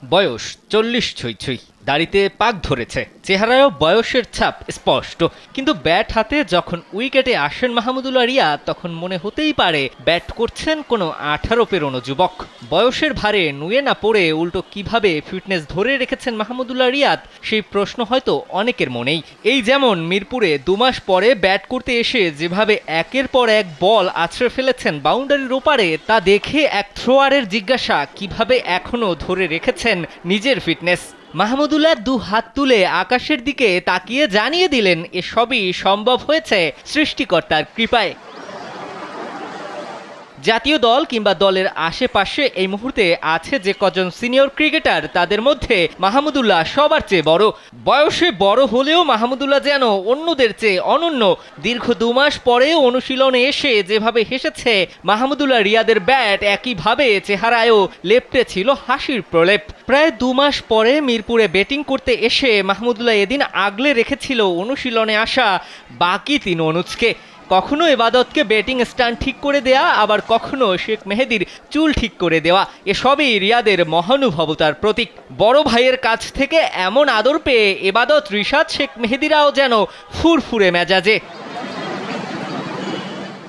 বয়স ৪০ ছুঁই ছুঁই, দাড়িতে পাক ধরেছে, চেহারায়ও বয়সের ছাপ স্পষ্ট। কিন্তু ব্যাট হাতে যখন উইকেটে আসেন মাহমুদুল্লাহ রিয়াদ, তখন মনে হতেই পারে ব্যাট করছেন কোনো ১৮ পেরোনো যুবক। বয়সের ভারে নুয়ে না পড়ে উল্টো কিভাবে ফিটনেস ধরে রেখেছেন মাহমুদুল্লাহ রিয়াদ, সেই প্রশ্ন হয়তো অনেকের মনেই। এই যেমন মিরপুরে ২ মাস পরে ব্যাট করতে এসে যেভাবে একের পর এক বল আছড়ে ফেলেছেন বাউন্ডারির ওপারে, তা দেখে এক থ্রোয়ারের জিজ্ঞাসা কিভাবে এখনও ধরে রেখেছেন নিজের ফিটনেস। মাহমুদুল্লাহ ২ হাত তুলে আকাশের দিকে তাকিয়ে জানিয়ে দিলেন এসবই সম্ভব হয়েছে সৃষ্টিকর্তার কৃপায়। জাতীয় দল কিংবা দলের আশেপাশে এই মুহূর্তে আছে যে কজন সিনিয়র ক্রিকেটার, তাদের মধ্যে মাহমুদুল্লাহ সবার চেয়ে বড়। বয়সে বড় হলেও মাহমুদুল্লাহ যেন অন্যদের চেয়ে অনন্য। দীর্ঘ ২ মাস পরে অনুশীলনে এসে যেভাবে হেসেছে মাহমুদুল্লাহ রিয়াদের ব্যাট, একইভাবে চেহারায়ও লেপ্টে ছিল হাসির প্রলেপ। প্রায় ২ মাস পরে মিরপুরে ব্যাটিং করতে এসে মাহমুদুল্লাহ এদিন আগলে রেখেছিল অনুশীলনে আসা বাকি ৩ অনুজকে। কখনো এবাদতকে ব্যাটিং স্ট্যান্ড ঠিক করে দেয়া, আবার কখনো শেখ মেহেদীর চুল ঠিক করে দেওয়া, এসবই রিয়াদের মহানুভবতার প্রতীক। বড় ভাইয়ের কাছ থেকে এমন আদর পেয়ে এবাদত, রিশাদ, শেখ মেহেদীরাও যেন ফুরফুরে মেজাজে।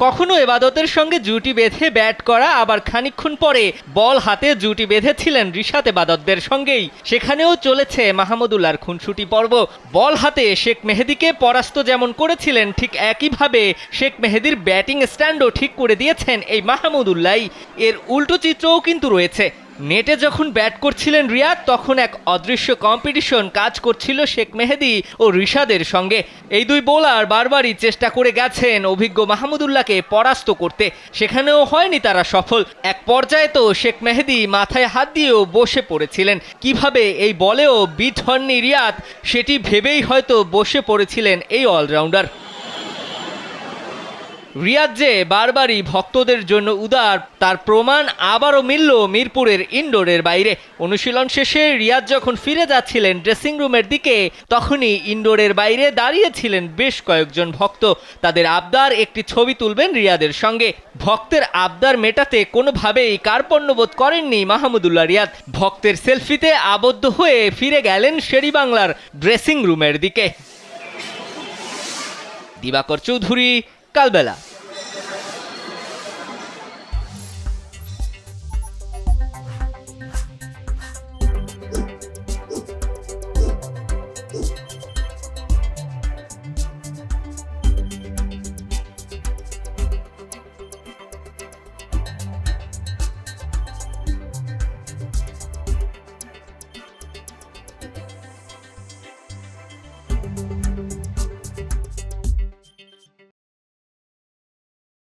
কখনো এবাদতের সঙ্গে জুটি বেঁধে ব্যাট করা, আবার খানিকক্ষণ পরে বল হাতে জুটি বেঁধেছিলেন রিশাদ এবাদতদের সঙ্গেই। সেখানেও চলেছে মাহমুদুল্লাহর খুনসুটি পর্ব। বল হাতে শেখ মেহেদীকে পরাস্ত যেমন করেছিলেন, ঠিক একইভাবে শেখ মেহেদীর ব্যাটিং স্ট্যান্ডও ঠিক করে দিয়েছেন এই মাহমুদুল্লাহ। এর উল্টো চিত্রও কিন্তু রয়েছে। নেটে যখন ব্যাট করছিলেন রিয়াদ, তখন এক অদৃশ্য কম্পিটিশন কাজ করছিল শেখ মেহেদী ও রিশাদের সঙ্গে। এই ২ বোলার বারবারই চেষ্টা করে গেছেন অভিজ্ঞ মাহমুদুল্লাহকে পরাস্ত করতে, সেখানেও হয়নি তারা সফল। এক পর্যায়ে তো শেখ মেহেদী মাথায় হাত দিয়েও বসে পড়েছিলেন। কিভাবে এই বলেও বিট হননি রিয়াদ, সেটি ভেবেই হয়তো বসে পড়েছিলেন এই অলরাউন্ডার। রিয়াদ যে বারবারই ভক্তদের জন্য উদার, তার প্রমাণ আবারও মিলল মিরপুরের ইনডোরের বাইরে। অনুশীলন শেষে রিয়াদ যখন ফিরে যাচ্ছিলেন ড্রেসিং রুমের দিকে, তখনই ইনডোরের বাইরে দাঁড়িয়েছিলেন বেশ কয়েকজন ভক্ত। তাদের আবদার একটি ছবি তুলবেন রিয়াদের সঙ্গে। ভক্তের আবদার মেটাতে কোনোভাবেই কার্পণ্যবোধ করেননি মাহমুদুল্লাহ রিয়াদ। ভক্তের সেলফিতে আবদ্ধ হয়ে ফিরে গেলেন শেরেবাংলার ড্রেসিং রুমের দিকে। দিবাকর চৌধুরী, কালবেলা।